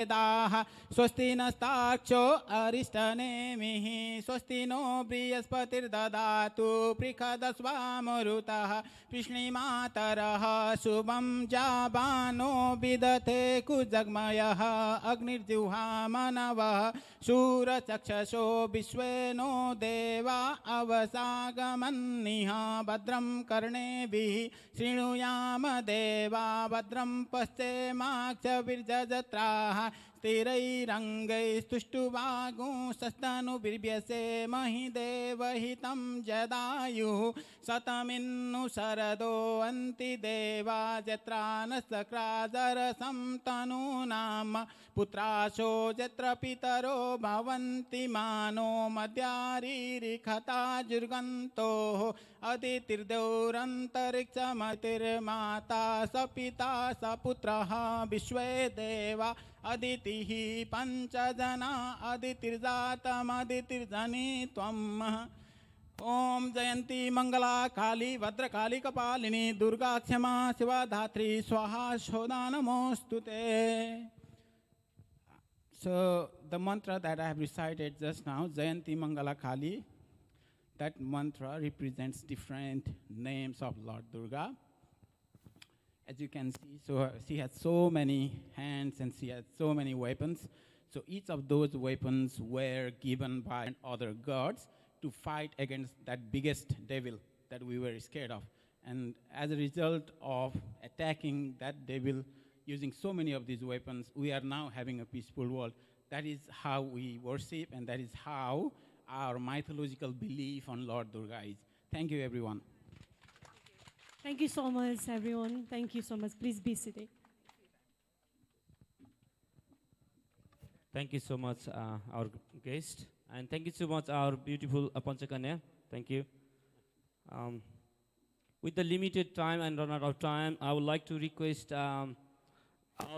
वेदाः स्वस्ति नस्ताक्षो अरिष्टनेमिः स्वस्ति नो बृहस्पतिर्ददातु पृषदस्वामरुतः कृष्णीमातरः शुभं जाबानो विदधे कुजग्मयः अग्निर्जिह्वा मनवः शूरचक्षसो विश्वेनो देवा अवसागमन्निः भद्रं कर्णेभिः शृणुयाम देवा भद्रं पश्येमाक्षभिर्जत्राः स्थिरैरङ्गैस्तुष्टुवागुंसस्तनुभिर्भ्यसे महि देवहितं जदायुः शतमिन्नु शरदो अन्ति देवा जत्रा न सक्रादरसं तनूनां पुत्राशो जत्र पितरो भवन्ति मानो मद्यारीरिखता जुर्गन्तोः अदितिर्देवरन्तरिक्षमतिर्माता स पिता स पुत्रः विश्वे देवा अदितिः पञ्चजना अदितिर्जातमदितिर्जनि त्वम् ओम जयंती मंगला काली भद्रकाली कपालिनी दुर्गा क्षमा शिवा धात्री स्वाहा शोधा नमोस्तुते. So the mantra that I have recited just now, Jayanti Mangala Kali, that mantra represents different names of Lord Durga. As you can see, so she has so many hands and she has so many weapons. So each of those weapons were given by other gods to fight against that biggest devil that we were scared of. And as a result of attacking that devil using so many of these weapons, we are now having a peaceful world. That is how we worship, and that is how our mythological belief on Lord Durga is. Thank you, everyone. Thank you so much, everyone. Thank you so much. Please be seated. Thank you so much, our guest. And thank you so much, our beautiful Panchakanya. Thank you. With the limited time and run out of time, I would like to request our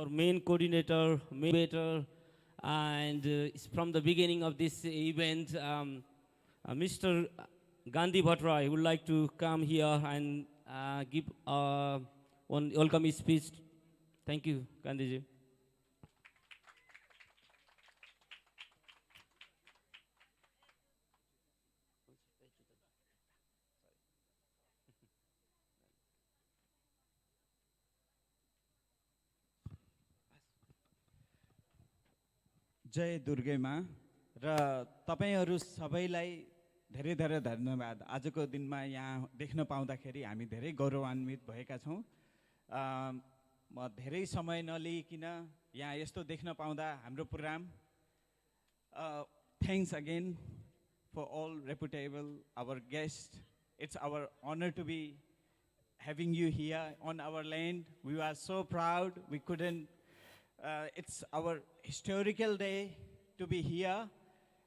main coordinator, mediator, and from the beginning of this event, Mr. Gandhi Bhattrai would like to come here and give one welcome speech. Thank you, Gandhiji. जय दुर्गे माँ र तपाईहरु सबैलाई धेरै धेरै धन्यवाद. आजको दिनमा यहाँ देख्न पाउँदाखेरि हामी धेरै गौरवान्वित भएका छौं. म धेरै समय नलिइकिन यहाँ यस्तो देख्न पाउँदा हाम्रो programme thanks again for all reputable our guests. It's our honor to be having you here on our land. We are so proud. We couldn't it's our historical day to be here,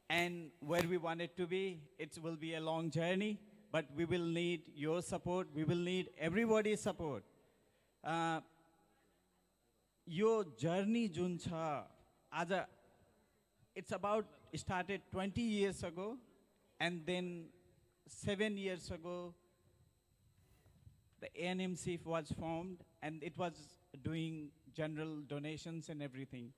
and where we want it to be. It will be a long journey, but we will need your support. We will need everybody's support. Your journey जुन छ आज it's about started 20 years ago, and then 7 years ago the ANMC was formed, and it was doing general donations and everything.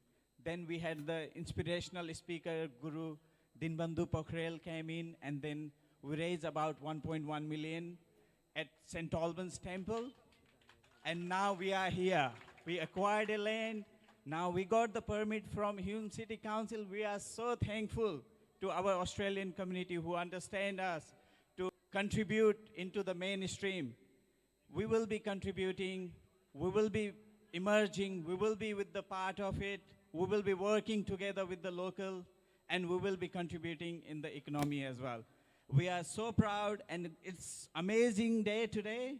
Then we had the inspirational speaker, Guru Dinbandhu Pokhrel came in, and then we raised about 1.1 million at St. Albans Temple. And now we are here. We acquired a land. Now we got the permit from Hume City Council. We are so thankful to our Australian community who understand us to contribute into the mainstream. We will be contributing. We will be emerging, we will be with the part of it, we will be working together with the local, and we will be contributing in the economy as well. We are so proud, and it's amazing day today,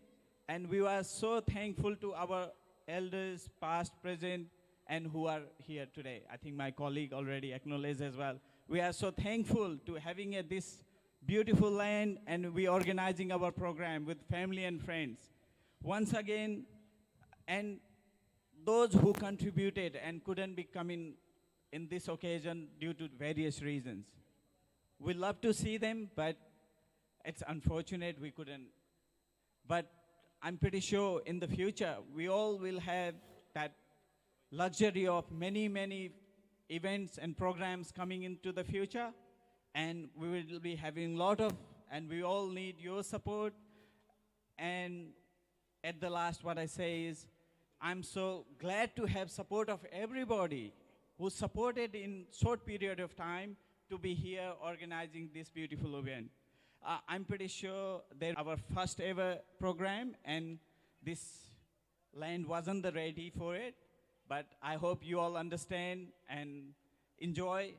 and we are so thankful to our elders, past, present, and who are here today. I think my colleague already acknowledged as well. We are so thankful to having this beautiful land, and we organizing our program with family and friends. Once again, and those who contributed and couldn't be coming in this occasion due to various reasons. We love to see them, but it's unfortunate we couldn't. But I'm pretty sure in the future, we all will have that luxury of many, many events and programs coming into the future, and we will be having a lot of, and we all need your support. And at the last, what I say is, I'm so glad to have support of everybody who supported in short period of time to be here organizing this beautiful event. I'm pretty sure that our first ever program, and this land wasn't ready for it, but I hope you all understand and enjoy.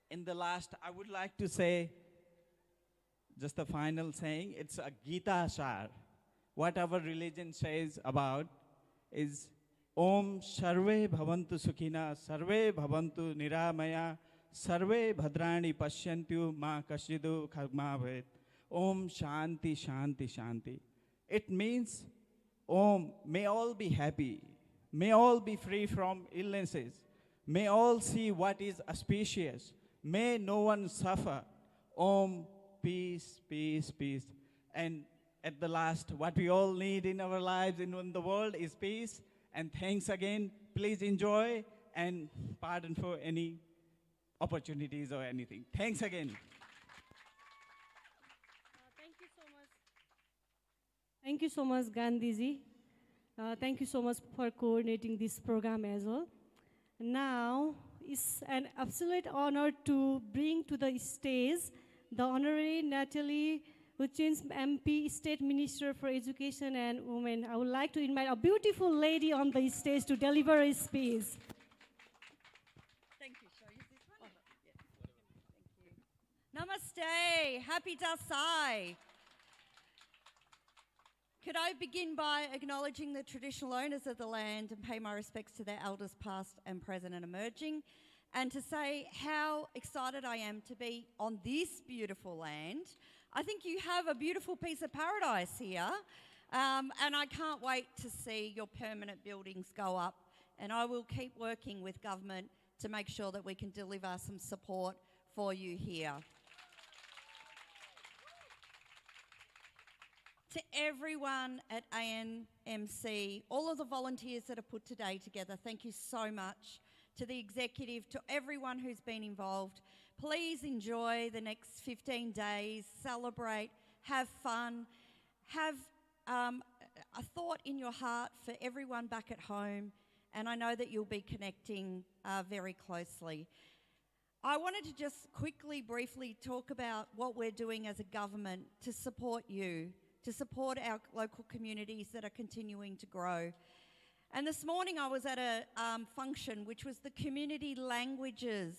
In the last, I would like to say, just the final saying, it's a Gita Shar. What our religion says about is Om Sarve Bhavantu Sukhina, Sarve Bhavantu Niramaya, Sarve Bhadrani Pashyantu Ma Kashidu Khagmavet. Om Shanti Shanti Shanti. It means Om, may all be happy. May all be free from illnesses. May all see what is auspicious. May no one suffer. Om, peace, peace, peace. And at the last, what we all need in our lives and in the world is peace. And thanks again. Please enjoy, and pardon for any opportunities or anything. Thanks again. Thank you so much. Thank you so much, Gandhiji. Thank you so much for coordinating this program as well. Now, it's an absolute honor to bring to the stage the Honorary Natalie Hutchins, MP, State Minister for Education and Women. I would like to invite a beautiful lady on the stage to deliver a speech. Thank you. Shall I use this one? Yeah. Thank you. Namaste. Happy Dasai. Could I begin by acknowledging the traditional owners of the land and pay my respects to their elders past and present and emerging, and to say how excited I am to be on this beautiful land. I think you have a beautiful piece of paradise here, and I can't wait to see your permanent buildings go up, and I will keep working with government to make sure that we can deliver some support for you here. To everyone at ANMC, all of the volunteers that have put today together, thank you so much. To the executive, to everyone who's been involved, please enjoy the next 15 days, celebrate, have fun, have a thought in your heart for everyone back at home, and I know that you'll be connecting very closely. I wanted to just quickly, briefly talk about what we're doing as a government to support you, to support our local communities that are continuing to grow. And this morning I was at a function which was the Community Languages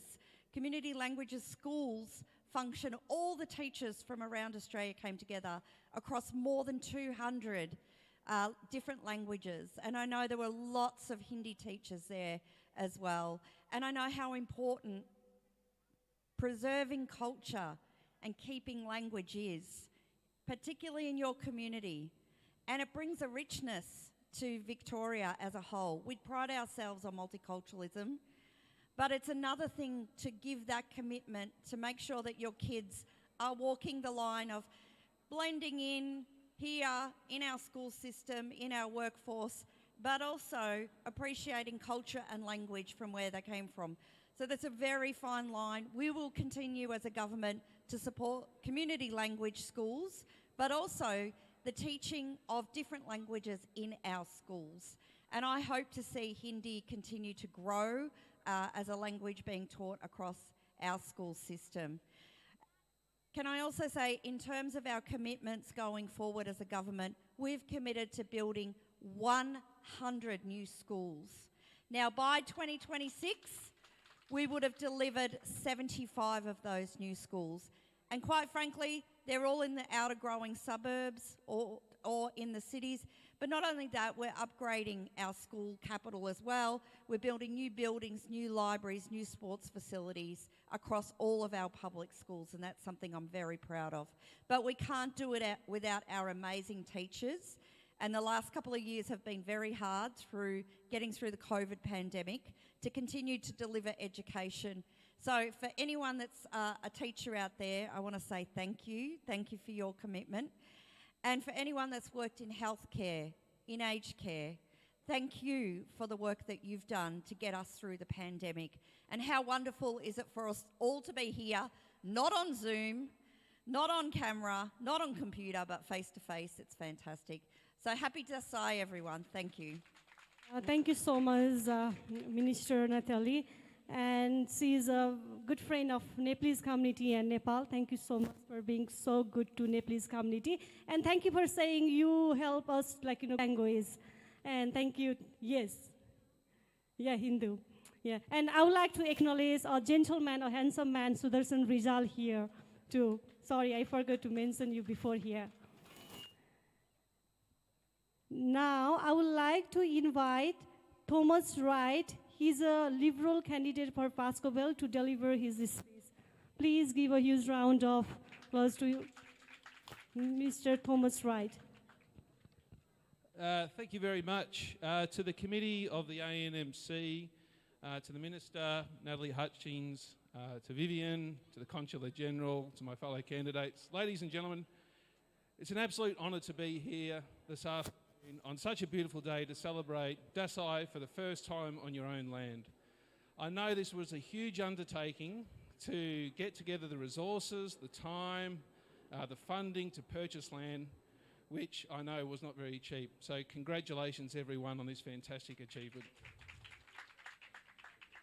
Schools function. All the teachers from around Australia came together across more than 200 different languages. And I know there were lots of Hindi teachers there as well. And I know how important preserving culture and keeping language is, particularly in your community. And it brings a richness to Victoria as a whole. We pride ourselves on multiculturalism, but it's another thing to give that commitment to make sure that your kids are walking the line of blending in here in our school system, in our workforce, but also appreciating culture and language from where they came from. So that's a very fine line. We will continue as a government to support community language schools, but also the teaching of different languages in our schools. And I hope to see Hindi continue to grow as a language being taught across our school system. Can I also say, in terms of our commitments going forward as a government, we've committed to building 100 new schools. Now, by 2026, we would have delivered 75 of those new schools. And quite frankly, they're all in the outer growing suburbs or in the cities. But not only that, we're upgrading our school capital as well. We're building new buildings, new libraries, new sports facilities across all of our public schools, and that's something I'm very proud of. But we can't do it without our amazing teachers. And the last couple of years have been very hard through getting through the COVID pandemic to continue to deliver education. So for anyone that's a teacher out there, I want to say thank you. Thank you for your commitment. And for anyone that's worked in healthcare, in aged care, thank you for the work that you've done to get us through the pandemic. And how wonderful is it for us all to be here, not on Zoom, not on camera, not on computer, but face to face. It's fantastic. So happy Dasai, everyone. Thank you. Thank you so much, Minister Natalie. And she is a good friend of Nepalese community and Nepal. Thank you so much for being so good to Nepalese community. And thank you for saying you help us, like, language. And thank you, yes. Yeah, Hindu. Yeah, and I would like to acknowledge a gentleman, a handsome man, Sudarshan Rizal here too. Sorry, I forgot to mention you before here. Now, I would like to invite Thomas Wright. He's a Liberal candidate for Pascoe to deliver his speech. Please give a huge round of applause to Mr. Thomas Wright. Thank you very much. To the committee of the ANMC, to the Minister, Natalie Hutchings, to Vivian, to the Consular General, to my fellow candidates. Ladies and gentlemen, it's an absolute honour to be here this afternoon on such a beautiful day to celebrate Dasai for the first time on your own land. I know this was a huge undertaking to get together the resources, the time, the funding to purchase land, which I know was not very cheap. So congratulations everyone on this fantastic achievement.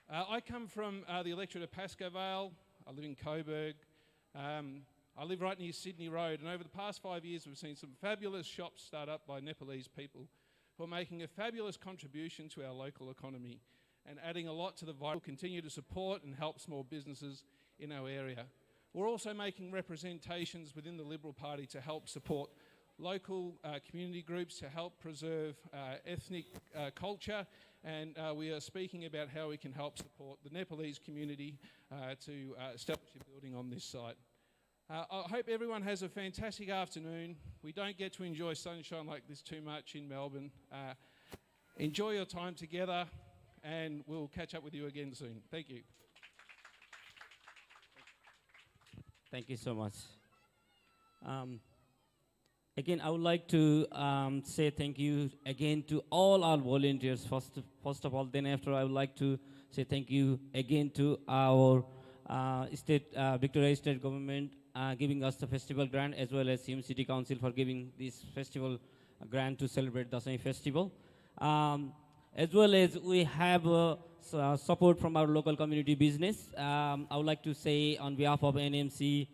I come from the electorate of Pascoe Vale. I live in Coburg. I live right near Sydney Road, and over the past 5 years we've seen some fabulous shops start up by Nepalese people who are making a fabulous contribution to our local economy and adding a lot to the vital. Continue to support and help small businesses in our area. We're also making representations within the Liberal Party to help support local community groups, to help preserve ethnic culture, and we are speaking about how we can help support the Nepalese community to establish a building on this site. I hope everyone has a fantastic afternoon. We don't get to enjoy sunshine like this too much in Melbourne. Enjoy your time together, and we'll catch up with you again soon. Thank you. Thank you so much. Again, I would like to say thank you again to all our volunteers, first of all. Then after, I would like to say thank you again to our Victoria State Government giving us the festival grant, as well as Hume City Council for giving this festival grant to celebrate the Dashain festival. As well as we have support from our local community business. I would like to say on behalf of NMC,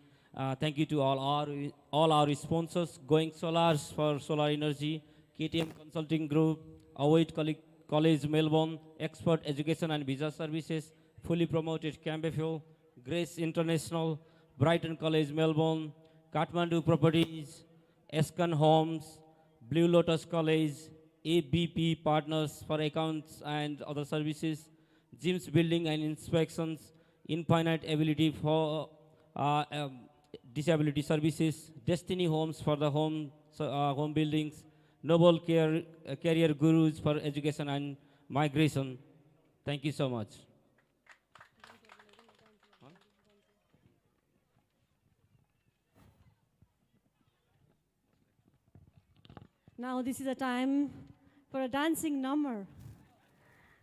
thank you to all our sponsors, Going Solars for solar energy, KTM Consulting Group, Await College Melbourne, Expert Education and Visa Services, Fully Promoted Camberville, Grace International, Brighton College Melbourne, Kathmandu Properties, Eskan Homes, Blue Lotus College, ABP Partners for Accounts and Other Services, Gyms Building and Inspections, Infinite Ability for Disability Services, Destiny Homes for the home buildings, Noble Career Gurus for Education and Migration. Thank you so much. Now this is a time for a dancing number.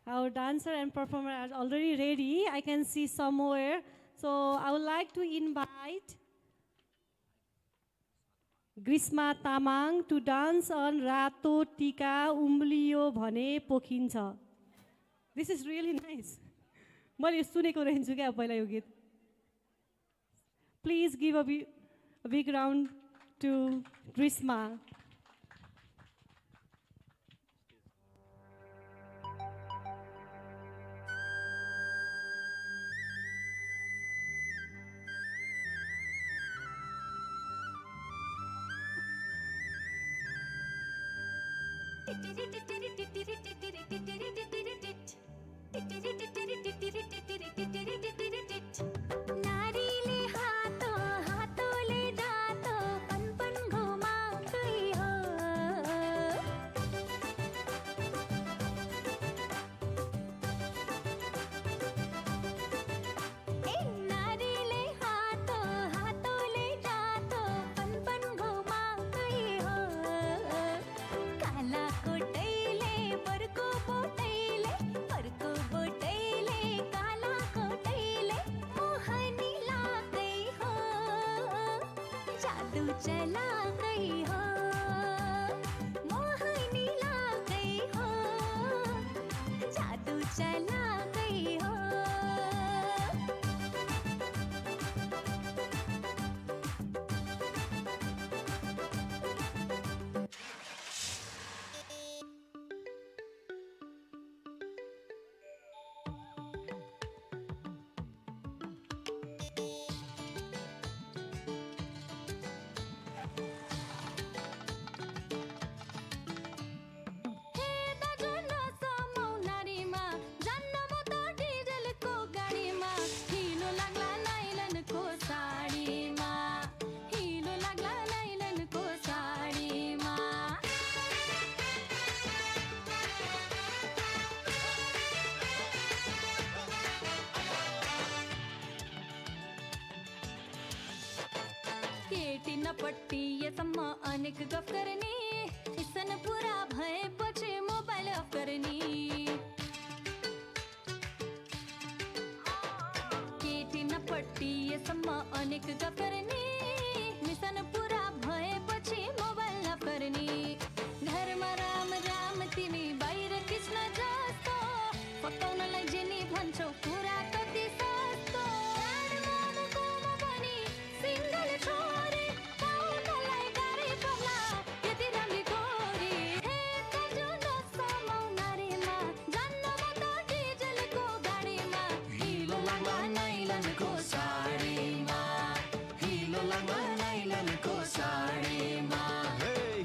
Our dancer and performer are already ready. I can see somewhere. So I would like to invite Grisma Tamang to dance on Rato Tika Umbliyo Bhane Pokhincha. This is really nice. मैले सुनेको रहन्छु क्या पहिला यो गीत. Please give a big round to Grisma. काला कोटैले बरको चलाकै हो मोहनी लाकै हो जादु चलाकै हो केटी नपट्टिएसम्म अनेक गफ गर्ने सन पुरा भएपछि मोबाइल अफ गर्ने केटी नपट्टिएसम्म अनेक गफ गर्ने मिसन पुरा भएपछि मोबाइल अफ गर्ने घरमा राम राम तिमी बाहिर कृष्ण जस्तो पकाउनलाई जेनी भन्छौ कुरा कति सस्तो मोमोकोमा पनि सिङ्गल छोरी पाउनलाई गाह्रै पर्ला यति राम्री गोरी हे कजुनो समाउ नारीमा जान्न म त डिजलको गाडीमा हिलो लाग्ला नाइलनको साडीमा हिलो लाग्ला नाइलनको साडीमा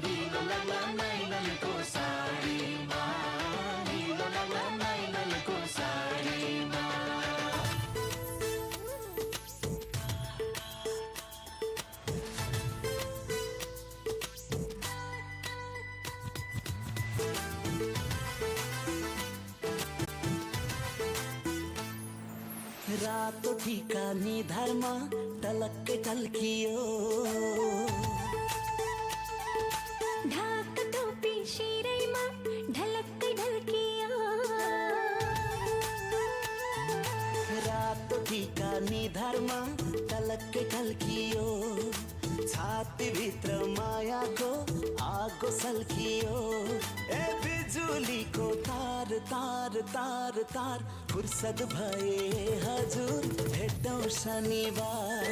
हिलो लाग्ला नाइलनको साडीमा हिलो लाग्ला नाइलनको साडीमा रातो टीका निधारमा टलक्कै टल्कियो ढाक टोपी शिरैमा ढलक्कै ढल्कियो रातो टीका निधारमा टलक्कै टल्कियो छातीभित्र मायाको आगो सल्कियो ए बिजुलीको तार तार तार तार फुर्सद भए हजुर भेटौँ शनिबार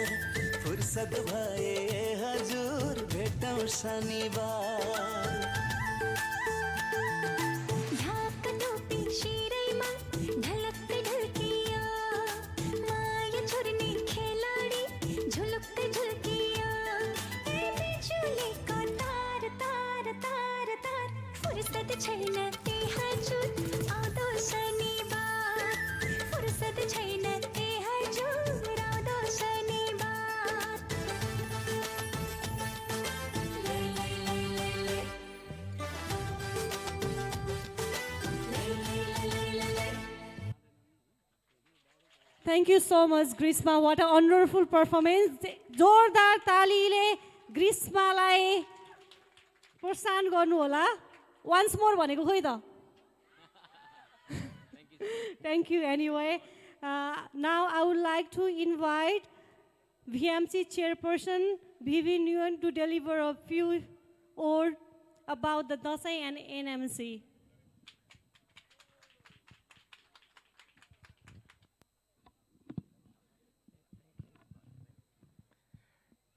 फुर्सद भए हजुर भेटौँ शनिबार ढाक टोपी शिरैमा ढलक्कै ढल्कियो माया छोड्ने खेलाडी झुलुक्कै झुल्कियो ए बिजुलीको तार तार तार तार फुर्सद छैन ए हजुर आउँदो शनिबार फुर्सद छैन ए हजुर आउँदो शनिबार लै लै लै लै लै Thank you so much, Grishma. What a wonderful performance. जोरदार तालीले ग्रीष्मालाई प्रोत्साहन गर्नु होला. Once more भनेको खोइ त. Thank you anyway. Now I would like to invite VMC chairperson Vivi Nguyen to deliver a few words about the Dashain and ANMC.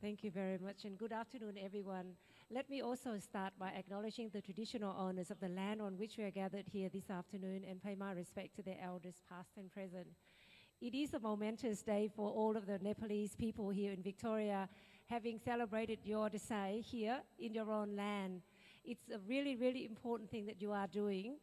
Thank you very much, and good afternoon, everyone. Let me also start by acknowledging the traditional owners of the land on which we are gathered here this afternoon and pay my respect to their elders, past and present. It is a momentous day for all of the Nepalese people here in Victoria, having celebrated your Dashain here in your own land. It's a really, really important thing that you are doing.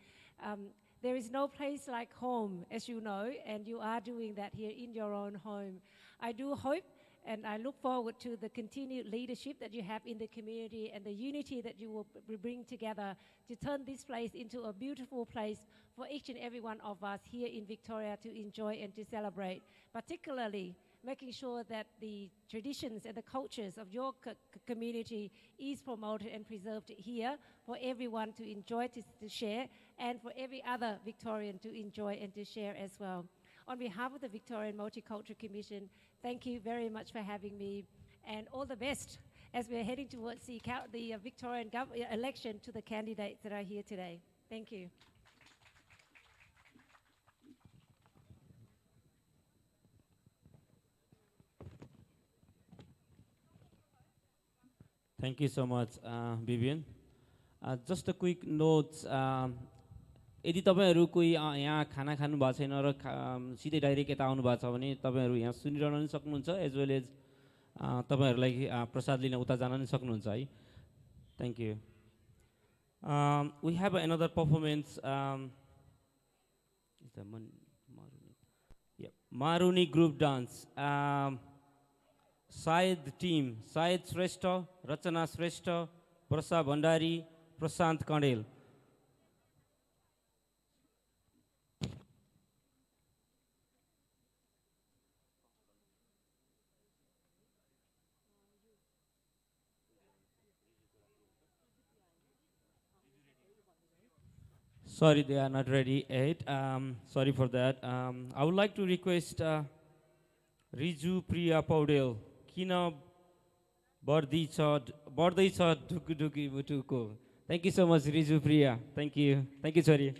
There is no place like home, as you know, and you are doing that here in your own home. I do hope and I look forward to the continued leadership that you have in the community and the unity that you will bring together to turn this place into a beautiful place for each and every one of us here in Victoria to enjoy and to celebrate, particularly making sure that the traditions and the cultures of your community is promoted and preserved here for everyone to enjoy, to share, and for every other Victorian to enjoy and to share as well. On behalf of the Victorian Multicultural Commission, thank you very much for having me, and all the best as we're heading towards the Victorian election to the candidates that are here today. Thank you. Thank you so much, Vivian. Just a quick note. यदि तपाईहरु कोही यहाँ खाना खानु भएको छैन र सिधै direct यता आउनु भएको छ भने तपाईहरु यहाँ सुनिरहन पनि सक्नुहुन्छ एज वेल एज तपाईहरुलाई प्रसाद लिन उता जान पनि सक्नुहुन्छ है. Thank you. We have another performance. Is the Maruni group dance. Syed team, Syed Shrestha, Rachana Shrestha, Prasad Bhandari, Prashant Kandel. Sorry, they are not ready yet. Sorry for that. I would like to request Riju Priya Paudel. Kina Bardaicha Dhuku Dhuki Butuko. Thank you so much, Riju Priya. Thank you. Thank you, sorry.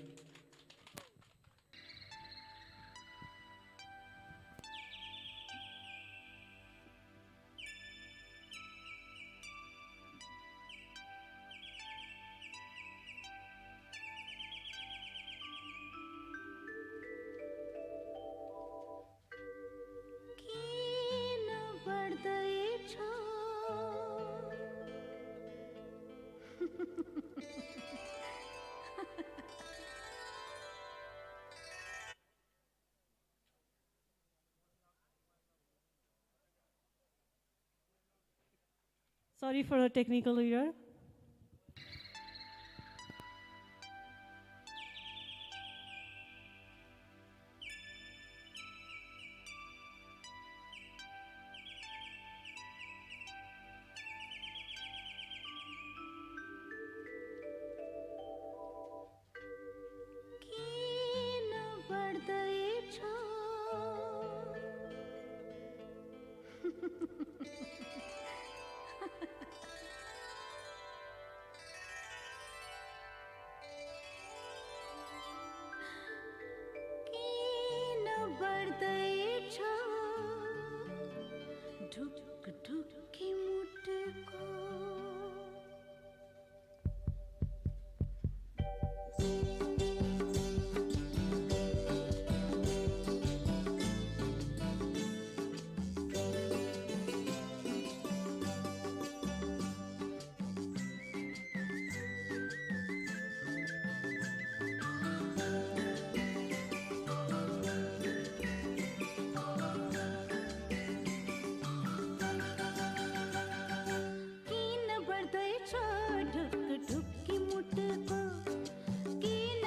Sorry for the technical error. ढुक ढुकी मुटको किन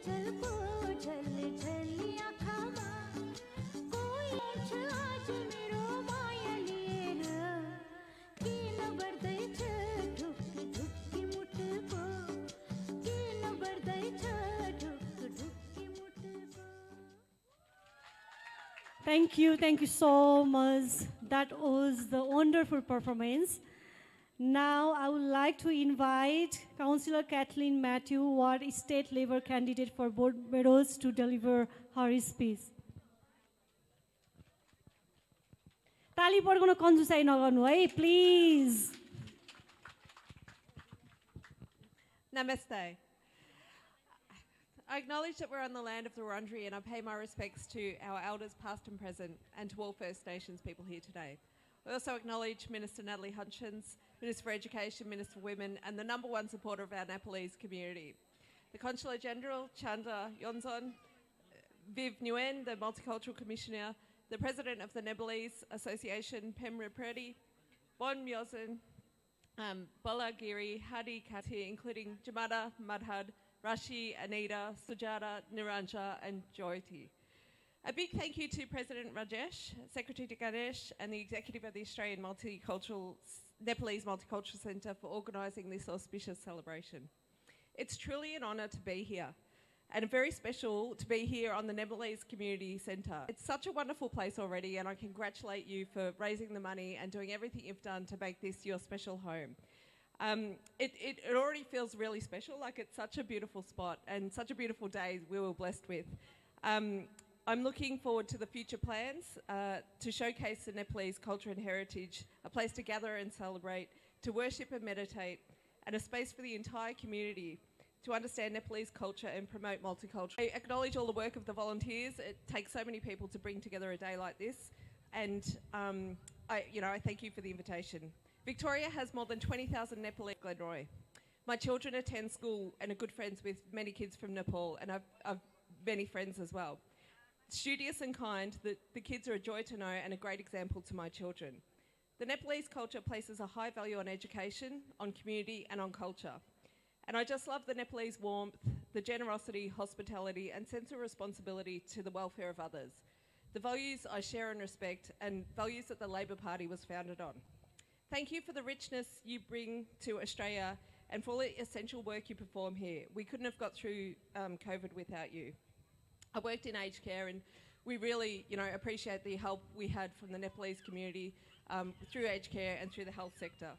झलको झल झली आँखामा कोही छ आज मेरो माया लिएर किन बढ्दैछ ढुक ढुक्की मुटुको किन बढ्दैछ ढुक ढुक्की मुटुको. Thank you so much. That was the wonderful performance. Now I would like to invite Councillor Kathleen Matthew, Ward State Labour candidate for Board Meadows, to deliver her speech. ताली पड्काउन कन्जुसाइ नगर्नु है, please. Namaste. I acknowledge that we're on the land of the Wurundjeri and I pay my respects to our elders past and present and to all First Nations people here today. I also acknowledge Minister Natalie Hutchins, Minister for Education, Minister for Women and the #1 supporter of our Nepalese community. The Consular General, Chanda Yonzon, Viv Nguyen, the Multicultural Commissioner, the President of the Nepalese Association, Pemra Preti, Bon Myosin, Bola Giri, Hadi Kati, including Jamada, Madhad, Rashi, Anita, Sujata, Niranja and Jyoti. A big thank you to President Rajesh, Secretary to Ganesh and the Executive of the Australian Nepalese Multicultural Centre for organising this auspicious celebration. It's truly an honour to be here and very special to be here on the Nepalese Community Centre. It's such a wonderful place already and I congratulate you for raising the money and doing everything you've done to make this your special home. It already feels really special, like it's such a beautiful spot and such a beautiful day we were blessed with. I'm looking forward to the future plans to showcase the Nepalese culture and heritage, a place to gather and celebrate, to worship and meditate, and a space for the entire community to understand Nepalese culture and promote multicultural. I acknowledge all the work of the volunteers. It takes so many people to bring together a day like this, and I thank you for the invitation. Victoria has more than 20,000 Nepalese. Glenroy. My children attend school and are good friends with many kids from Nepal, and I've many friends as well. Studious and kind, the kids are a joy to know and a great example to my children. The Nepalese culture places a high value on education, on community and on culture. And I just love the Nepalese warmth, the generosity, hospitality and sense of responsibility to the welfare of others. The values I share and respect and values that the Labor Party was founded on. Thank you for the richness you bring to Australia and for all the essential work you perform here. We couldn't have got through COVID without you. I worked in aged care and we really appreciate the help we had from the Nepalese community through aged care and through the health sector.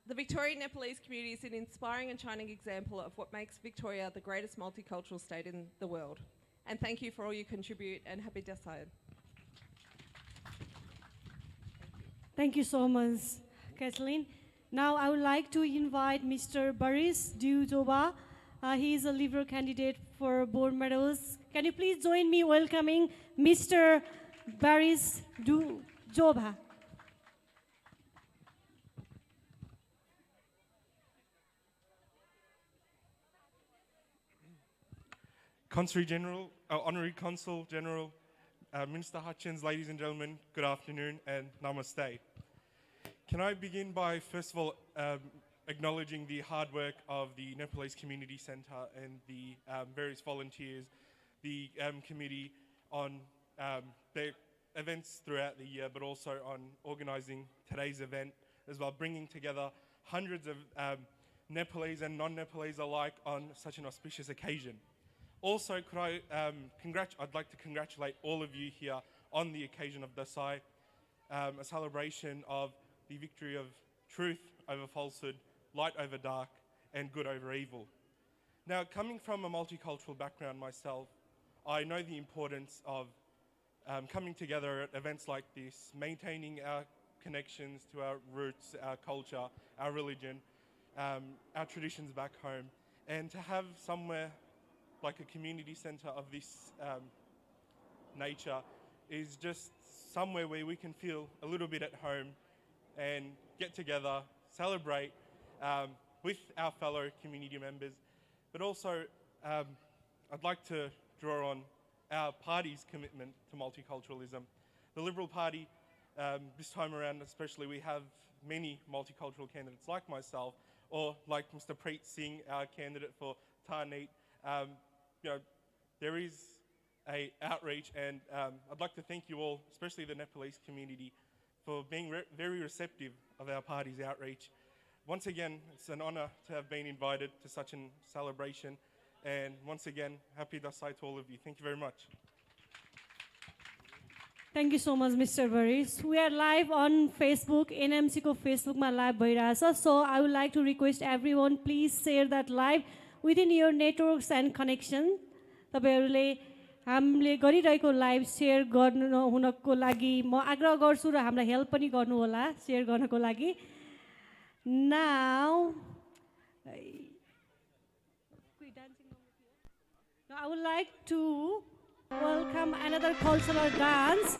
The Victorian Nepalese community is an inspiring and shining example of what makes Victoria the greatest multicultural state in the world. And thank you for all you contribute and happy Dashain. Thank you so much, Kathleen. Now I would like to invite Mr. Baris Diujoba. He is a Liberal candidate for Board Meadows. Can you please join me welcoming Mr. Baris Diujoba? Honorary Consul General, Minister Hutchins, ladies and gentlemen, good afternoon and namaste. Can I begin by, first of all, acknowledging the hard work of the Nepalese Community Centre and the various volunteers, the committee on their events throughout the year, but also on organising today's event as well, bringing together hundreds of Nepalese and non-Nepalese alike on such an auspicious occasion. Also, I'd like to congratulate all of you here on the occasion of Dashain, a celebration of the victory of truth over falsehood, light over dark, and good over evil. Now, coming from a multicultural background myself, I know the importance of coming together at events like this, maintaining our connections to our roots, our culture, our religion, our traditions back home, and to have somewhere like a community centre of this nature is just somewhere where we can feel a little bit at home and get together, celebrate with our fellow community members. But also, I'd like to draw on our party's commitment to multiculturalism. The Liberal Party, this time around especially, we have many multicultural candidates like myself, or like Mr. Preet Singh, our candidate for Tarneet, you know, there is a outreach, and I'd like to thank you all, especially the Nepalese community, for being very receptive of our party's outreach. Once again, it's an honour to have been invited to such a celebration, and once again, happy Dasai to all of you. Thank you very much. Thank you so much, Mr. Baris. We are live on Facebook, ANMC ko Facebook ma live bhairahach. So I would like to request everyone, please share that live within your networks and connection. तपाईहरुले हामीले गरिरहेको live share गर्नु हुनको लागि म आग्रह गर्छु र हामीलाई हेल्प पनि गर्नु होला शेयर गर्नको लागि. Now I would like to welcome another cultural dance,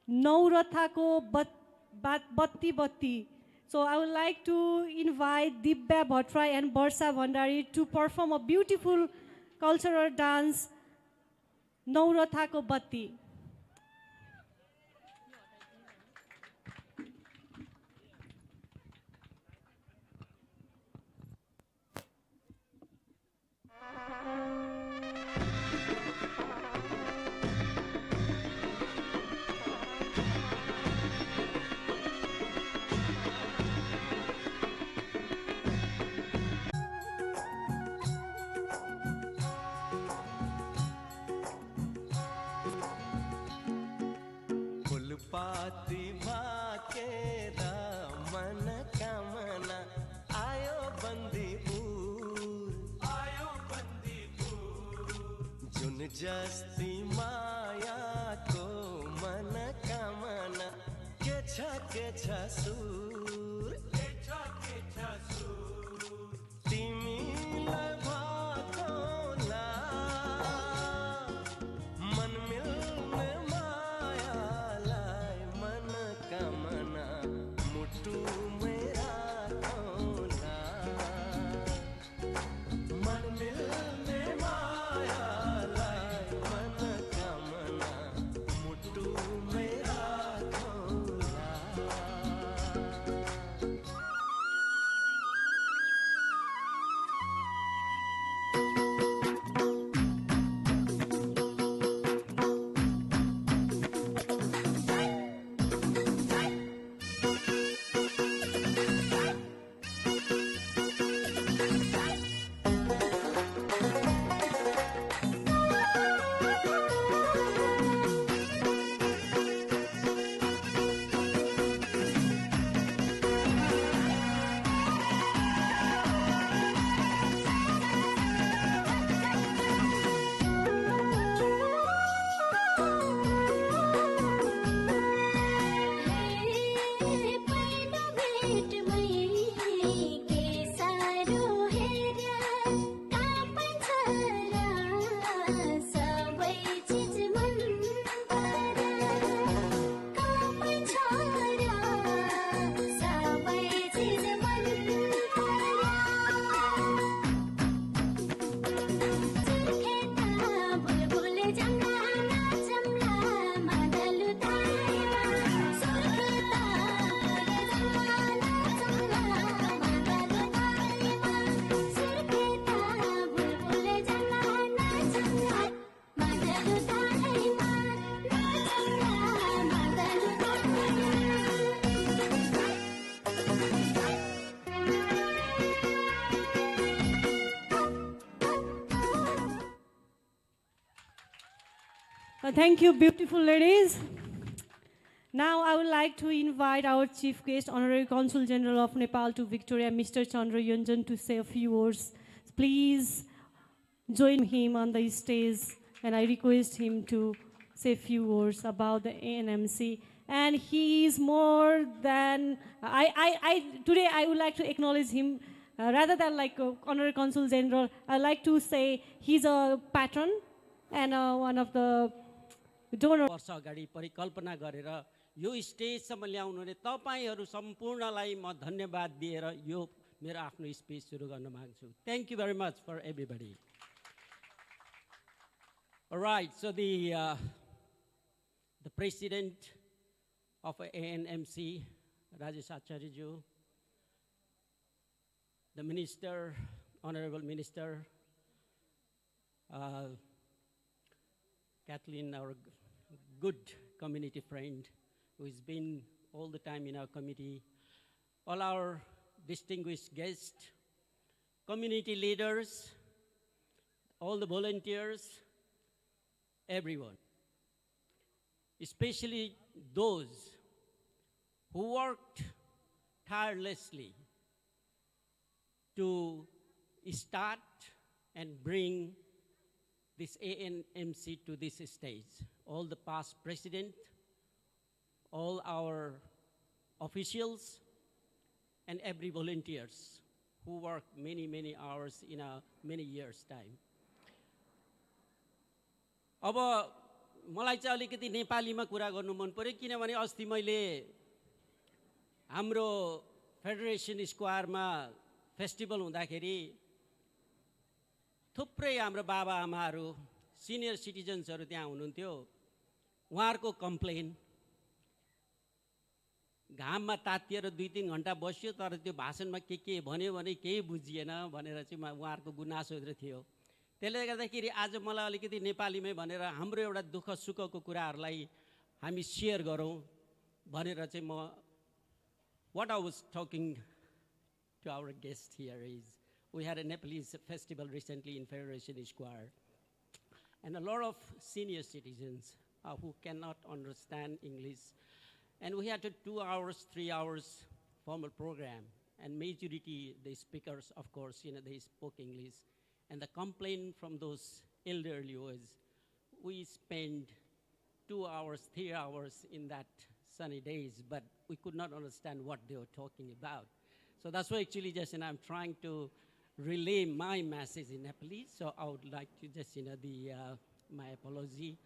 Naurathako Batti Batti. So I would like to invite Dibya Bhattrai and Barsha Bhandari to perform a beautiful cultural dance, Naurathako Batti. जस्ती माया को मन कामना के छ सुर तिमीलाई भाकोला मन मिल्ने मायालाई मन कामना मुटु मेरा खोला मन मिल्ने Thank you, beautiful ladies. Now I would like to invite our Chief Guest, Honorary Consul General of Nepal to Victoria, Mr. Chandra Yunjan, to say a few words. Please join him on the stage, and I request him to say a few words about the ANMC. And he is more than, today I would like to acknowledge him, rather than like Honorary Consul General, I like to say he's a patron and one of the donors. वर्ष अगाडि परिकल्पना गरेर यो स्टेजसम्म ल्याउनुहुने तपाईहरु सम्पूर्णलाई म धन्यवाद दिएर यो मेरो आफ्नो स्पीच सुरु गर्न चाहन्छु. Thank you very much for everybody. All right, so the president of ANMC, Rajesh Acharya, the minister Honorable Minister, Kathleen, our good community friend who has been all the time in our committee, all our distinguished guests, community leaders, all the volunteers, everyone, especially those who worked tirelessly to start and bring this ANMC to this stage. All the past president, all our officials, and every volunteers who worked many, many hours in a many years' time. अब मलाई चाहिँ अलिकति नेपालीमा कुरा गर्नु मन पर्यो किनभने अस्ति मैले हाम्रो फेडरेसन स्क्वायरमा फेस्टिभल हुँदाखेरि थुप्रै हाम्रो बाबाआमाहरू सिनियर सिटिजन्सहरू त्यहाँ हुनुहुन्थ्यो उहाँहरूको कम्प्लेन घाममा तातिएर 2-3 घण्टा बस्यो तर त्यो भाषणमा के भन्यो भने केही बुझिएन भनेर चाहिँ उहाँहरूको गुनासोहरू थियो त्यसले गर्दाखेरि आज मलाई अलिकति नेपालीमै भनेर हाम्रो एउटा दुःख सुखको कुराहरूलाई हामी शेयर गरौँ भनेर चाहिँ म what I was talking to our guest here is we had a Nepalese festival recently in Federation Square and a lot of senior citizens who cannot understand English. And we had a 2 hours, 3 hours formal program. And majority, the speakers, of course, they spoke English. And the complaint from those elderly was, we spent 2 hours, 3 hours in that sunny days, but we could not understand what they were talking about. So that's why actually just, I'm trying to relay my message in Nepalese. So I would like to just, my apology.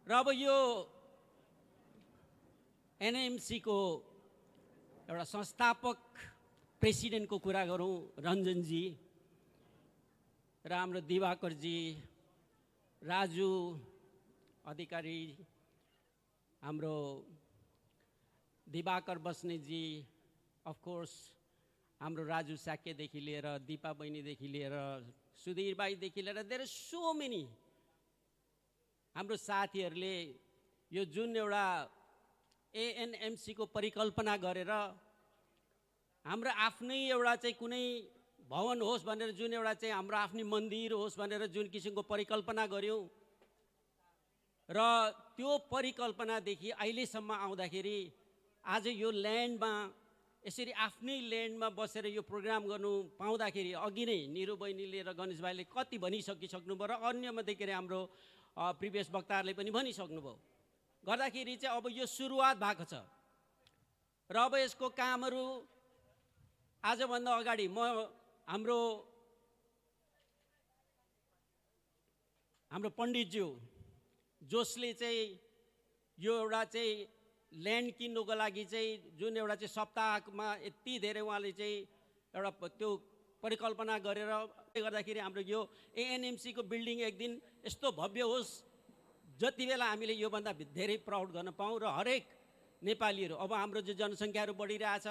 र अब यो NMC को एउटा संस्थापक president को कुरा गरौँ रञ्जन जी र हाम्रो दिवाकर जी राजु अधिकारी हाम्रो दिवाकर बस्ने जी अफ कोर्स हाम्रो राजु साके देखि लिएर दीपा बहिनी देखि लिएर सुधीर भाइ देखि लिएर देयर आर सो मेनी हाम्रो साथीहरुले यो जुन एउटा एएनएमसी को परिकल्पना गरेर हाम्रो आफ्नै एउटा चाहिँ कुनै भवन होस् भनेर जुन एउटा चाहिँ हाम्रो आफ्नै मन्दिर होस् भनेर जुन किसिमको परिकल्पना गर्यौं र त्यो परिकल्पना देखि अहिलेसम्म आउँदाखेरि आज यो ल्यान्डमा यसरी आफ्नै ल्यान्डमा बसेर यो प्रोग्राम गर्नु पाउँदाखेरि अघि नै निरु बहिनीले र गणेश भाइले कति भनिसक्नुभयो र अन्य मध्येखेरि हाम्रो प्रिभियस वक्ताहरूले पनि भनिसक्नुभयो गर्दाखेरि चाहिँ अब यो सुरुवात भएको छ र अब यसको कामहरू आजभन्दा अगाडि म हाम्रो पण्डितज्यू जसले चाहिँ यो एउटा चाहिँ ल्यान्ड किन्नुको लागि चाहिँ जुन एउटा चाहिँ सप्ताहमा यति धेरै उहाँले चाहिँ एउटा त्यो परिकल्पना गरेर गर्दाखेरि हाम्रो यो एएनएमसी को बिल्डिङ एक दिन यस्तो भव्य होस् जति बेला हामीले यो भन्दा धेरै प्राउड गर्न पाऊँ र हरेक नेपालीहरु अब हाम्रो जो जनसंख्याहरु बढिरहेछ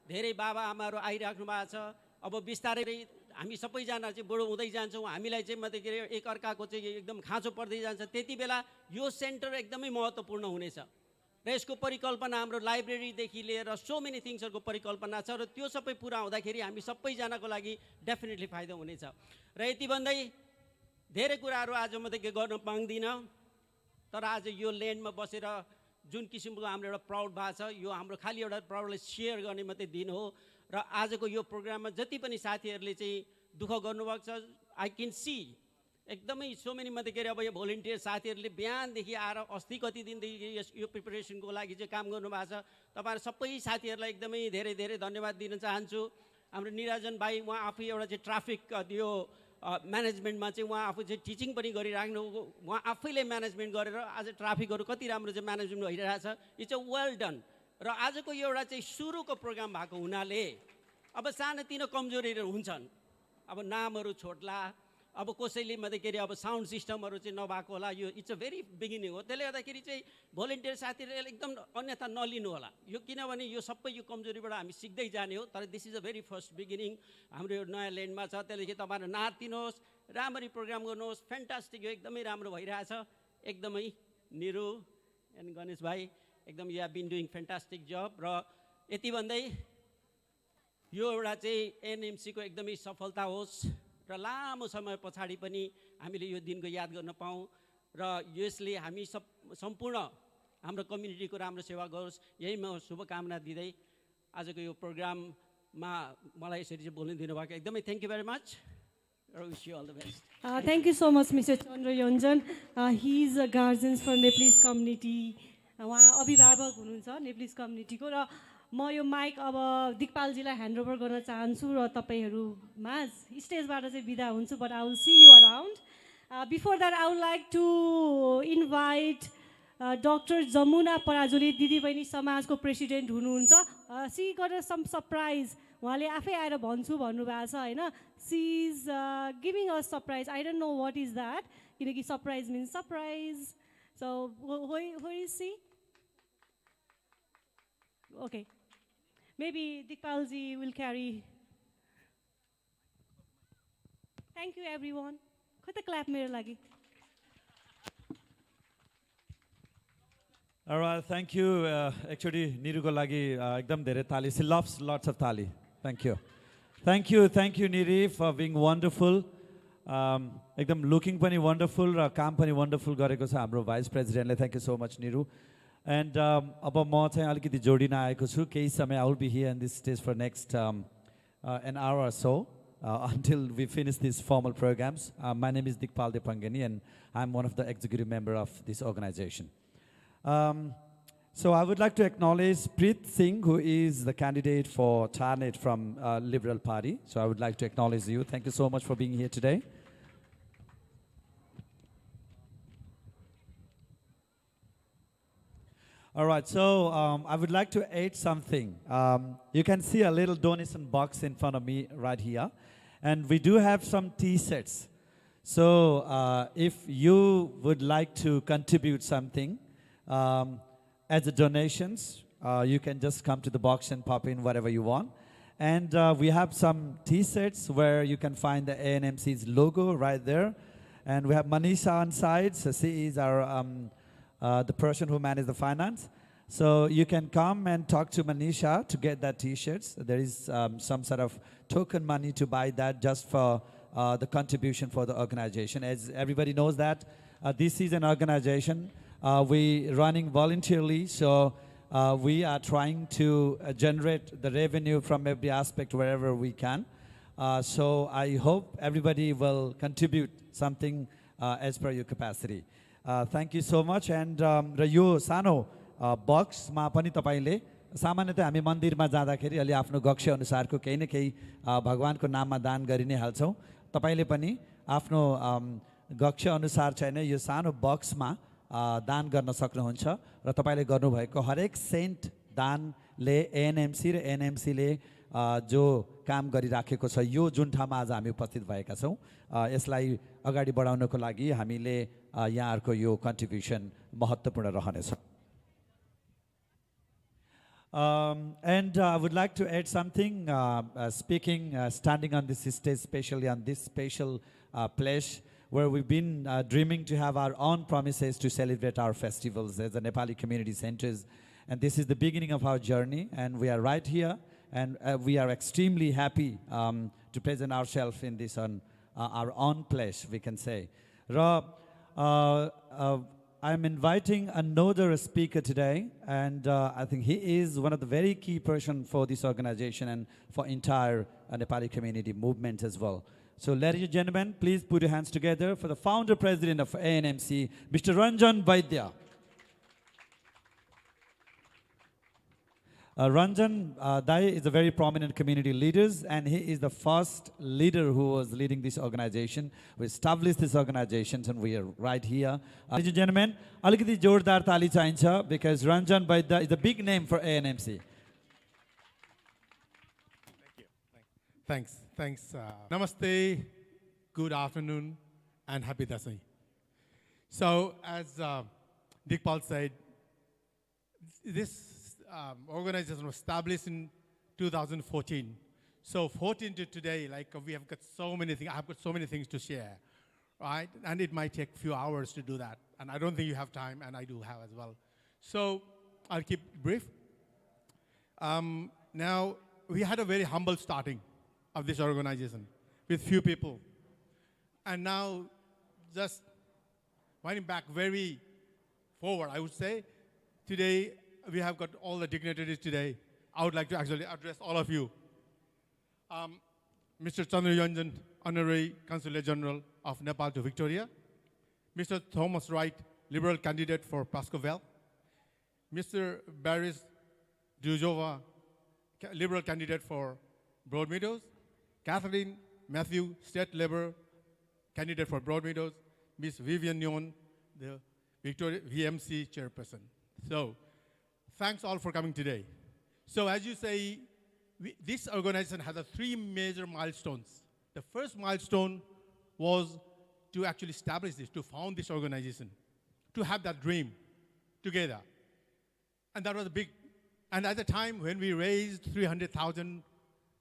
धेरै बाबाआमाहरु आइराख्नु भएको छ अब बिस्तारै हामी सबैजना चाहिँ बुढो हुँदै जान्छौं हामीलाई चाहिँ मध्येखेरि एक अर्काको चाहिँ एकदम खाँचो पर्दै जान्छ त्यतिबेला यो सेन्टर एकदमै महत्त्वपूर्ण हुनेछ र यसको परिकल्पना हाम्रो लाइब्रेरी देखि लिएर सो मेनी थिंग्सहरुको परिकल्पना छ र त्यो सबै पूरा हुँदाखेरि हामी सबैजनाको लागि डेफिनेटली फाइदा हुनेछ र यति भन्दै धेरै कुराहरु आज म त के गर्न पाउँदिन तर आज यो ल्यान्डमा बसेर जुन किसिमको हाम्रो एउटा प्राउड भएको छ यो हाम्रो खाली एउटा प्राउडलाई शेयर गर्ने मात्रै दिन हो र आजको यो प्रोग्राममा जति पनि साथीहरुले चाहिँ दुःख गर्नुभएको छ आई क्यान सी एकदमै सो मेनी मध्येखेरि अब यो भोलिन्टियर साथीहरुले बिहानदेखि आएर अस्ति कति दिनदेखि यो प्रिपरेसनको लागि चाहिँ काम गर्नुभएको छ तपाईहरु सबै साथीहरुलाई एकदमै धेरै धेरै धन्यवाद दिन चाहन्छु हाम्रो निराजन भाइ उहाँ आफै एउटा चाहिँ ट्राफिक यो म्यानेजमेन्टमा चाहिँ उहाँ आफू चाहिँ टिचिङ पनि गरिराख्नु उहाँ आफैले म्यानेजमेन्ट गरेर आज ट्राफिकहरु कति राम्रो चाहिँ म्यानेजमेन्ट भइरहेछ इट्स अ वेल डन र आजको यो एउटा चाहिँ सुरुको प्रोग्राम भएको हुनाले अब सानोतिनो कमजोरीहरु हुन्छन् अब नामहरु छोड्ला अब कसैले मात्रै के अरे अब साउन्ड सिस्टमहरू चाहिँ नभएको होला यो इट्स अ भेरी बिगिनिङ हो त्यसले गर्दाखेरि चाहिँ भोलिन्टियर साथीहरूले एकदम अन्यथा नलिनु होला यो किनभने यो सबै यो कमजोरीबाट हामी सिक्दै जाने हो तर this is a very first beginning हाम्रो यो नयाँ ल्यान्डमा छ त्यसले चाहिँ तपाईँहरू नातिनुहोस् राम्ररी प्रोग्राम गर्नुहोस् फ्यान्टास्टिक यो एकदमै राम्रो भइरहेछ एकदमै निरु एन्ड गणेश भाइ एकदम you have been doing fantastic जब र यति भन्दै यो एउटा चाहिँ एनएमसीको एकदमै सफलता होस् र लामो समय पछाडि पनि हामीले यो दिनको याद गर्न पाऊँ र यसले हामी सम्पूर्ण हाम्रो कम्युनिटीको राम्रो सेवा गरोस् यही म शुभकामना दिँदै आजको यो प्रोग्राममा मलाई यसरी चाहिँ बोल्न दिनुभएको एकदमै thank you very much wish you all the best Thank you so much, Mr. Chandra Yonjan. He is a guardian for Nepalese community. उहाँ अभिभावक हुनुहुन्छ नेप्लिज कम्युनिटीको र म यो माइक अब दिकपालजीलाई ह्यान्डओभर गर्न चाहन्छु र तपाईँहरूमा स्टेजबाट चाहिँ बिदा हुन्छु but I will see you around before that I would like to invite doctor Jamuna Parajuli दिदीबहिनी समाजको प्रेसिडेन्ट हुनुहुन्छ सी गट सम सरप्राइज उहाँले आफै आएर भन्छु भन्नुभएको छ होइन she is giving a surprise I don't know what is that किनकि surprise means surprise so where is she? Okay. Maybe Dikpalji will carry. Thank you everyone. Khoi ta clap mero lagi. All right, thank you. Actually, Niru ko lagi ekdam dherai tali. She loves lots of tali. Thank you. Thank you Niri for being wonderful. एकदम looking पनि wonderful र काम पनि wonderful गरेको छ हाम्रो vice प्रेसिडेन्टले thank you so much Niru and अब म चाहिँ अलिकति जोडिन आएको छु केही समय I will be here in this stage for next an hour so until we finish these formal programs. My name is Dikpal Depangani and I'm one of the executive member of this organization. So I would like to acknowledge Preet Singh, who is the candidate for Tarnet from Liberal Party. So I would like to acknowledge you. Thank you so much for being here today. All right, so I would like to add something. You can see a little donation box in front of me right here. And we do have some T-shirts. So if you would like to contribute something as a donations, you can just come to the box and pop in whatever you want. And we have some T-shirts where you can find the ANMC's logo right there. And we have Manisha on side. So she is our the person who manages the finance. So you can come and talk to Manisha to get that T-shirts. There is some sort of token money to buy that just for the contribution for the organization. As everybody knows that this is an organization we running voluntarily, so we are trying to generate the revenue from every aspect wherever we can. So I hope everybody will contribute something as per your capacity. Thank you so much. And र यो सानो बक्समा पनि तपाईले सामान्यतः हामी मन्दिरमा जाँदाखेरि अलि आफ्नो गक्ष अनुसारको केही न केही भगवानको नाममा दान गरि नै हाल्छौँ तपाईले पनि आफ्नो गक्ष अनुसार चाहिँ यो सानो बक्समा दान गर्न सक्नुहुन्छ र तपाईले गर्नुभएको हरेक सेन्ट दानले एएनएमसी र एएनएमसीले जो काम गरिराखेको छ यो जुन ठाउँमा आज हामी उपस्थित भएका छौँ यसलाई अगाडि बढाउनको लागि हामीले यहाँहरुको यो कन्ट्रिब्युसन महत्त्वपूर्ण रहनेछ. And I would like to add something, standing on this stage, especially on this special place where we've been dreaming to have our own promises to celebrate our festivals as the Nepali community centers. And this is the beginning of our journey, and we are right here, and we are extremely happy to present ourselves in this on our own place, we can say. I'm inviting another speaker today, and I think he is one of the very key person for this organization and for entire Nepali community movement as well. So ladies and gentlemen, please put your hands together for the founder president of ANMC, Mr. Ranjan Vaidya. Ranjan Dai is a very prominent community leader, and he is the first leader who was leading this organization. We established this organization, and we are right here. Ladies and gentlemen, alikati jordar tali chahincha because Ranjan Vaidya is a big name for ANMC. Thank you. Thanks. Namaste. good afternoon, and happy Dashain. So, as Dikpal said, this organization was established in 2014. So 14 to today, like we have got so many things, I have got so many things to share, right? And it might take a few hours to do that. And I don't think you have time, and I do have as well. So I'll keep it brief. Now, we had a very humble starting of this organization with few people. And now, just winding back very forward, I would say, today we have got all the dignitaries today. I would like to actually address all of you. Mr. Chandra Yonjan, Honorary Consul General of Nepal to Victoria. Mr. Thomas Wright, Liberal candidate for Pascoe. Mr. Baris Dujova, Liberal candidate for Broadmeadows. Catherine Matthew, State Labour candidate for Broadmeadows. Ms. Vivian Nyon, the Victoria VMC chairperson. So, thanks all for coming today. So, as you say, this organization has three major milestones. The first milestone was to actually establish this, to found this organization, to have that dream together. And that was a big, and at the time when we raised 300,000,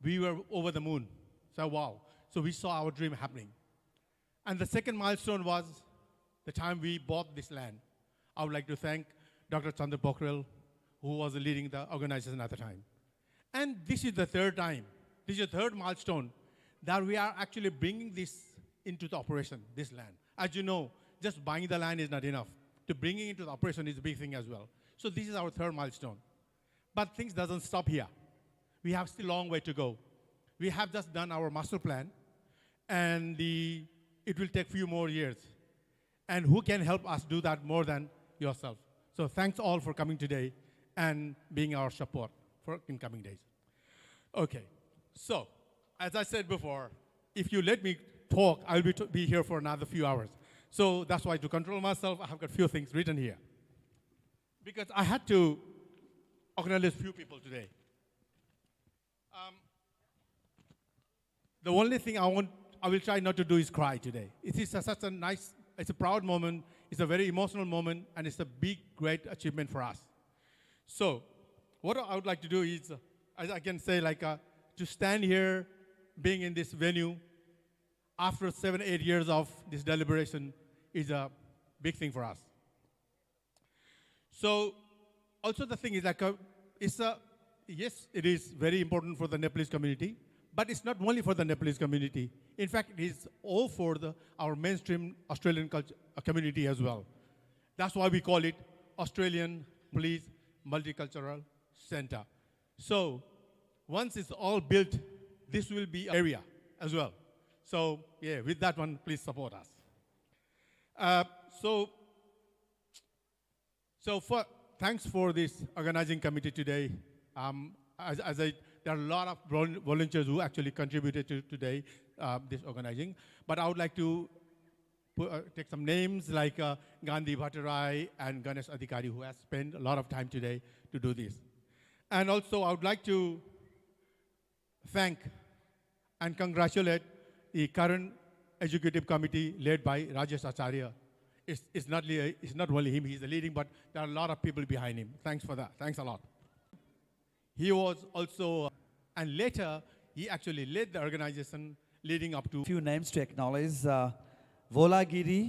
we were over the moon. So wow. So we saw our dream happening. And the second milestone was the time we bought this land. I would like to thank Dr. Chandra Pokhrel, who was leading the organization at the time. And this is the third time, this is the third milestone that we are actually bringing this into the operation, this land. As you know, just buying the land is not enough. To bringing it into the operation is a big thing as well. So this is our third milestone. But things doesn't stop here. We have still a long way to go. We have just done our master plan, and it will take a few more years. And who can help us do that more than yourself? So thanks all for coming today and being our support for incoming days. Okay, so as I said before, if you let me talk, I'll be here for another few hours. So that's why, to control myself, I have got a few things written here. Because I had to acknowledge a few people today. The only thing I will try not to do is cry today. It is such a nice, it's a proud moment, it's a very emotional moment, and it's a big, great achievement for us. So, what I would like to do is, as I can say, like, to stand here, being in this venue, after 7, 8 years of this deliberation, is a big thing for us. So, also the thing is, like, yes, it is very important for the Nepalese community, but it's not only for the Nepalese community. In fact, it is all for our mainstream Australian community as well. That's why we call it Australian Police Multicultural Center. So, once it's all built, this will be an area as well. So, yeah, with that one, please support us. Thanks for this organizing committee today. There are a lot of volunteers who actually contributed to today, this organizing. But I would like to take some names like Gandhi Bhattarai and Ganesh Adhikari, who has spent a lot of time today to do this. And also, I would like to thank and congratulate the current executive committee led by Rajesh Acharya. It's not only him, he's the leading, but there are a lot of people behind him. Thanks for that. Thanks a lot. He was also, and later, he actually led the organization leading up to. Few names to acknowledge. Volagiri